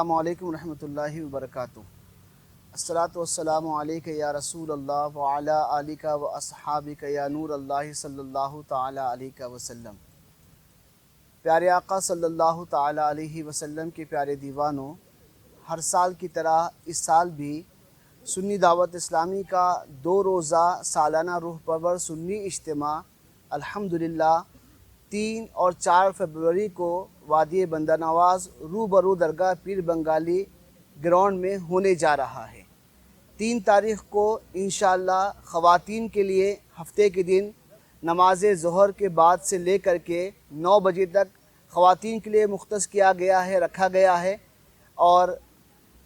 السلام علیکم ورحمۃ اللہ وبرکاتہ۔ الصلاۃ والسلام علیک یا رسول اللہ وعلی آلک و اصحابک یا نور اللہ صلی اللہ تعالی علیہ وسلم۔ پیارے آقا صلی اللہ تعالی علیہ وسلم کے پیارے دیوانوں، ہر سال کی طرح اس سال بھی سنی دعوت اسلامی کا 2 روزہ سالانہ روح پرور سنی اجتماع الحمدللہ 3 اور 4 فروری کو وادی بندہ نواز روبرو درگاہ پیر بنگالی گراؤنڈ میں ہونے جا رہا ہے۔ 3 تاریخ کو انشاءاللہ خواتین کے لیے ہفتے کے دن نماز ظہر کے بعد سے لے کر کے 9 بجے تک خواتین کے لیے مختص کیا گیا ہے، رکھا گیا ہے، اور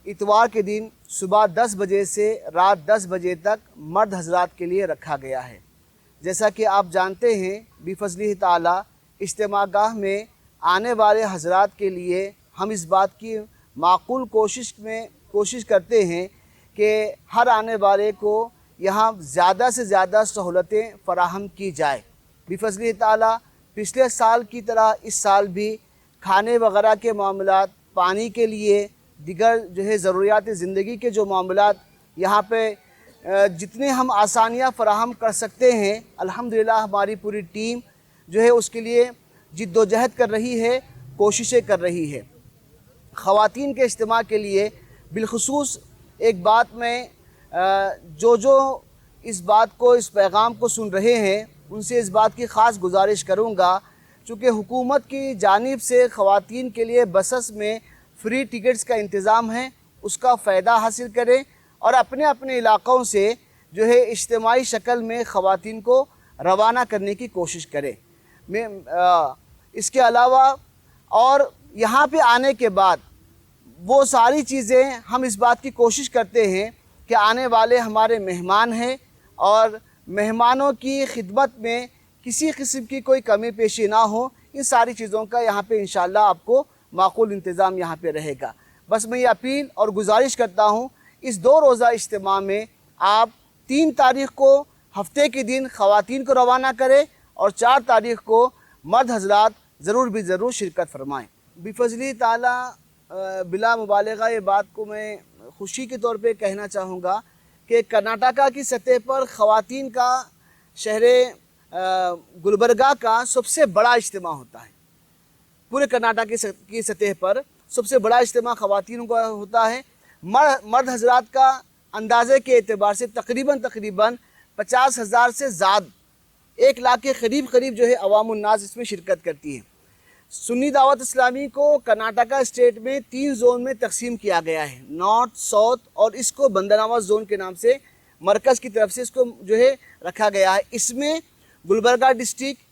اتوار کے دن صبح 10 بجے سے رات 10 بجے تک مرد حضرات کے لیے رکھا گیا ہے۔ جیسا کہ آپ جانتے ہیں بفضلہ تعالی اجتماع گاہ میں آنے والے حضرات کے لیے ہم اس بات کی معقول کوشش کرتے ہیں کہ ہر آنے والے کو یہاں زیادہ سے زیادہ سہولتیں فراہم کی جائے۔ بفضلہ تعالی پچھلے سال کی طرح اس سال بھی کھانے وغیرہ کے معاملات، پانی کے لیے دیگر ضروریات زندگی کے جو معاملات یہاں پہ جتنے ہم آسانیاں فراہم کر سکتے ہیں الحمدللہ ہماری پوری ٹیم اس کے لیے جد و جہد کر رہی ہے، کوششیں کر رہی ہے۔ خواتین کے اجتماع کے لیے بالخصوص ایک بات میں جو اس پیغام کو سن رہے ہیں ان سے اس بات کی خاص گزارش کروں گا، چونکہ حکومت کی جانب سے خواتین کے لیے بسز میں فری ٹکٹس کا انتظام ہے، اس کا فائدہ حاصل کریں اور اپنے اپنے علاقوں سے اجتماعی شکل میں خواتین کو روانہ کرنے کی کوشش کریں۔ اس کے علاوہ اور یہاں پہ آنے کے بعد وہ ساری چیزیں ہم اس بات کی کوشش کرتے ہیں کہ آنے والے ہمارے مہمان ہیں اور مہمانوں کی خدمت میں کسی قسم کی کوئی کمی پیشی نہ ہو، ان ساری چیزوں کا یہاں پہ انشاءاللہ آپ کو معقول انتظام یہاں پہ رہے گا۔ بس میں یہ اپیل اور گزارش کرتا ہوں، اس 2 روزہ اجتماع میں آپ 3 تاریخ کو ہفتے کے دن خواتین کو روانہ کریں اور 4 تاریخ کو مرد حضرات ضرور شرکت فرمائیں۔ بفضلہ تعالی بلا مبالغہ یہ بات کو میں خوشی کے طور پہ کہنا چاہوں گا کہ کرناٹکا کی سطح پر خواتین کا شہر گلبرگہ کا سب سے بڑا اجتماع ہوتا ہے۔ پورے کرناٹک کی سطح پر سب سے بڑا اجتماع خواتین کا ہوتا ہے۔ مرد حضرات کا اندازے کے اعتبار سے تقریباً 50,000 سے زیادہ 1 لاکھ کے قریب عوام الناس اس میں شرکت کرتی ہے۔ سنی دعوت اسلامی کو کرناٹکا اسٹیٹ میں 3 زون میں تقسیم کیا گیا ہے، نارتھ، ساؤتھ، اور اس کو بندہ نواز زون کے نام سے مرکز کی طرف سے اس کو رکھا گیا ہے۔ اس میں گلبرگہ ڈسٹرکٹ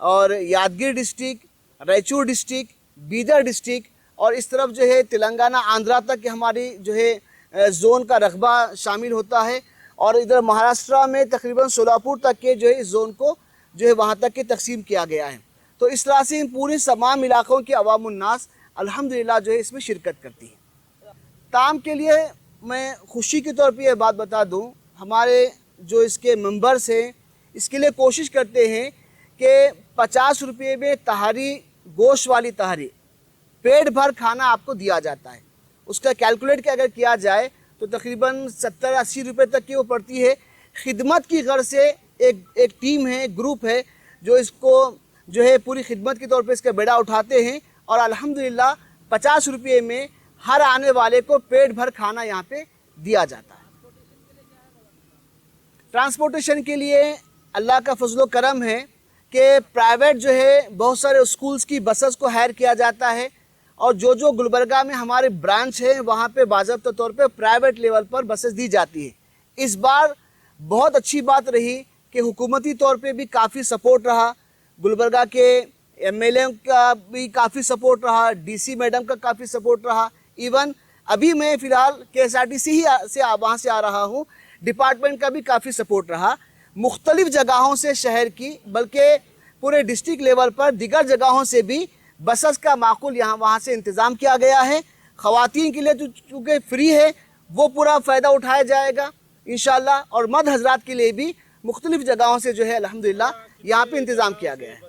اور Yadgir district, Raichur district, Bidar district اور اس طرف تلنگانہ، آندھرا تک ہماری زون کا رقبہ شامل ہوتا ہے، اور ادھر مہاراشٹرا میں تقریباً سولاپور تک کے اس زون کو وہاں تک کے تقسیم کیا گیا ہے۔ تو اس طرح سے پوری تمام علاقوں کے عوام الناس الحمدللہ اس میں شرکت کرتی ہے۔ تام کے لیے میں خوشی کے طور پہ یہ بات بتا دوں، ہمارے اس کے ممبرز ہیں اس کے لیے کوشش کرتے ہیں کہ 50 روپے میں تہاری، گوشت والی تہاری، پیٹ بھر کھانا آپ کو دیا جاتا ہے۔ اس کا کیلکولیٹ اگر کیا جائے تو تقریباً 70-80 روپے تک کی وہ پڑتی ہے۔ خدمت کی غرض سے ایک ٹیم ہے، ایک گروپ ہے جو اس کو پوری خدمت کے طور پہ اس کا بیڑا اٹھاتے ہیں، اور الحمدللہ 50 روپے میں ہر آنے والے کو پیٹ بھر کھانا یہاں پہ دیا جاتا ہے۔ ٹرانسپورٹیشن کے لیے اللہ کا فضل و کرم ہے کہ پرائیویٹ بہت سارے اسکولز کی بسز کو ہائر کیا جاتا ہے، اور جو گلبرگہ میں ہمارے برانچ ہیں وہاں پہ باضابطہ طور پہ پرائیویٹ لیول پر بسز دی جاتی ہیں۔ اس بار بہت اچھی بات رہی کہ حکومتی طور پہ بھی کافی سپورٹ رہا، گلبرگہ کے MLA کا بھی کافی سپورٹ رہا، DC میڈم کا کافی سپورٹ رہا، ایون ابھی میں فی الحال KSRTC سے وہاں سے آ رہا ہوں، ڈپارٹمنٹ کا بھی کافی سپورٹ رہا۔ مختلف جگہوں سے شہر کی بلکہ پورے ڈسٹرکٹ لیول پر دیگر جگہوں سے بھی بسز کا معقول وہاں سے انتظام کیا گیا ہے۔ خواتین کے لیے چونکہ فری ہے وہ پورا فائدہ اٹھایا جائے گا انشاءاللہ، اور مرد حضرات کے لیے بھی مختلف جگہوں سے الحمدللہ یہاں پہ انتظام کیا گیا ہے۔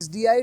SDI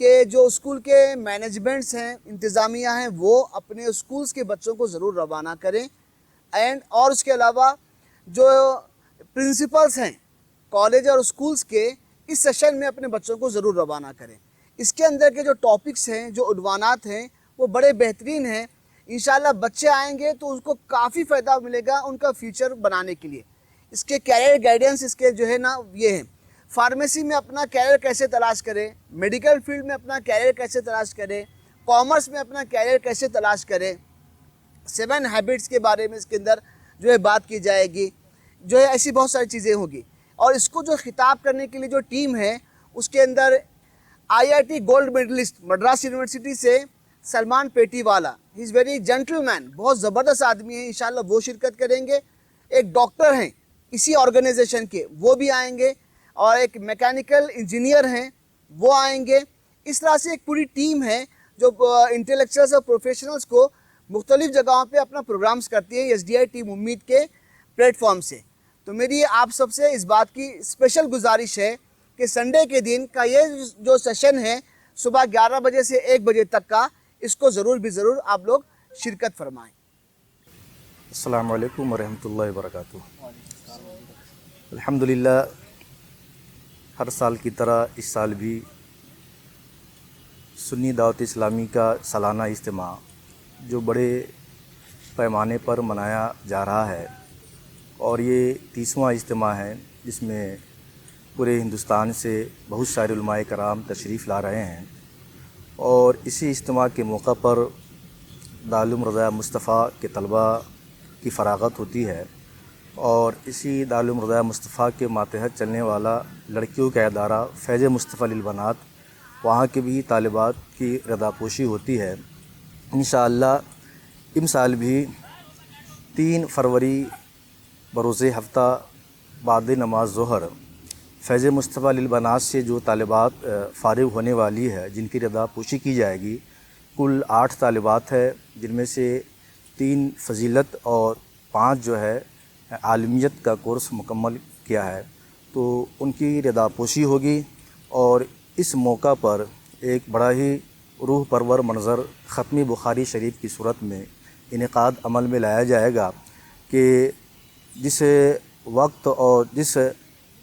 کہ جو اسکول کے مینجمنٹس ہیں، انتظامیہ ہیں، وہ اپنے اسکولس کے بچوں کو ضرور روانہ کریں، اور اس کے علاوہ جو پرنسپلس ہیں کالج اور اسکولس کے، اس سیشن میں اپنے بچوں کو ضرور روانہ کریں۔ اس کے اندر کے جو ٹاپکس ہیں، جو عنوانات ہیں، وہ بڑے بہترین ہیں۔ انشاءاللہ بچے آئیں گے تو ان کو کافی فائدہ ملے گا ان کا فیوچر بنانے کے لیے۔ اس کے کیریئر گائیڈنس اس کے جو ہے نا یہ ہیں، فارمیسی میں اپنا کیریئر کیسے تلاش کرے، میڈیکل فیلڈ میں اپنا کیریئر کیسے تلاش کرے، کامرس میں اپنا کیریئر کیسے تلاش کرے، 7 ہیبٹس کے بارے میں اس کے اندر جو ہے بات کی جائے گی، جو ہے ایسی بہت ساری چیزیں ہوگی۔ اور اس کو جو خطاب کرنے کے لیے جو ٹیم ہے، اس کے اندر IIT gold medalist Madras university سے سلمان پیٹی والا، ہی از ویری جینٹل مین، بہت زبردست آدمی ہے، انشاءاللہ وہ شرکت کریں گے۔ ایک ڈاکٹر ہیں اسی آرگنائزیشن کے، وہ بھی آئیں گے، اور ایک میکینیکل انجینئر ہیں، وہ آئیں گے۔ اس طرح سے ایک پوری ٹیم ہے جو انٹلیکچوئلس اور پروفیشنلز کو مختلف جگہوں پہ اپنا پروگرامز کرتی ہے SDI ٹیم امید کے پلیٹ فارم سے۔ تو میری آپ سب سے اس بات کی اسپیشل گزارش ہے کہ سنڈے کے دن کا یہ جو سیشن ہے صبح 11 بجے سے 1 بجے تک کا، اس کو ضرور بھی ضرور آپ لوگ شرکت فرمائیں۔ السلام علیکم ورحمۃ اللہ وبرکاتہ۔ الحمدللہ ہر سال کی طرح اس سال بھی سنی دعوت اسلامی کا سالانہ اجتماع جو بڑے پیمانے پر منایا جا رہا ہے، اور یہ 30واں اجتماع ہے جس میں پورے ہندوستان سے بہت سارے علماء کرام تشریف لا رہے ہیں، اور اسی اجتماع کے موقع پر دارالعلوم رضا مصطفیٰ کے طلباء کی فراغت ہوتی ہے، اور اسی دارالعلوم رضا مصطفیٰ کے ماتحت چلنے والا لڑکیوں کا ادارہ فیض مصطفیٰ للبنات، وہاں کے بھی طالبات کی رضا پوشی ہوتی ہے۔ انشاءاللہ امسال بھی 3 فروری بروز ہفتہ بعد نماز ظہر فیض مصطفیٰ للبنات سے جو طالبات فارغ ہونے والی ہے، جن کی رضا پوشی کی جائے گی، کل 8 طالبات ہے، جن میں سے 3 فضیلت اور 5 جو ہے عالمیت کا کورس مکمل کیا ہے، تو ان کی رضا پوشی ہوگی۔ اور اس موقع پر ایک بڑا ہی روح پرور منظر ختم بخاری شریف کی صورت میں انعقاد عمل میں لایا جائے گا، کہ جس وقت اور جس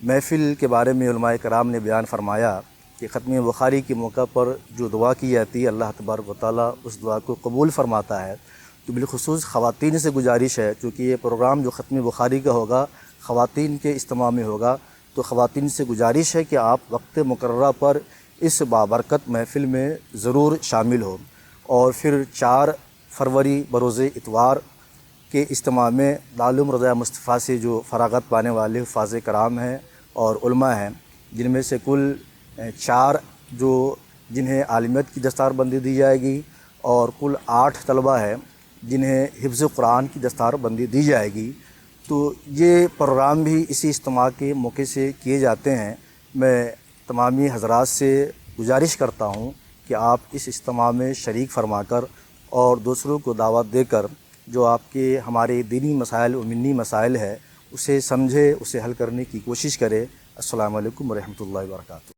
محفل کے بارے میں علماء کرام نے بیان فرمایا کہ ختم بخاری کے موقع پر جو دعا کی جاتی ہے، اللہ تبارک و تعالیٰ اس دعا کو قبول فرماتا ہے۔ تو بالخصوص خواتین سے گزارش ہے، چونکہ یہ پروگرام جو ختم بخاری کا ہوگا خواتین کے اجتماع میں ہوگا، تو خواتین سے گزارش ہے کہ آپ وقت مقررہ پر اس بابرکت محفل میں ضرور شامل ہوں۔ اور پھر 4 فروری بروز اتوار کے اجتماع میں دارالعلوم رضا مصطفیٰ سے جو فراغت پانے والے حفاظ کرام ہیں اور علماء ہیں، جن میں سے کل 4 جنہیں عالمیت کی دستار بندی دی جائے گی، اور کل 8 طلبہ ہیں جنہیں حفظ قرآن کی دستار بندی دی جائے گی۔ تو یہ پروگرام بھی اسی اجتماع کے موقع سے کیے جاتے ہیں۔ میں تمامی حضرات سے گزارش کرتا ہوں کہ آپ اس اجتماع میں شریک فرما کر اور دوسروں کو دعوت دے کر جو آپ کے ہمارے دینی مسائل و منی مسائل ہے اسے سمجھے، اسے حل کرنے کی کوشش کرے۔ السلام علیکم ورحمۃ اللہ وبرکاتہ۔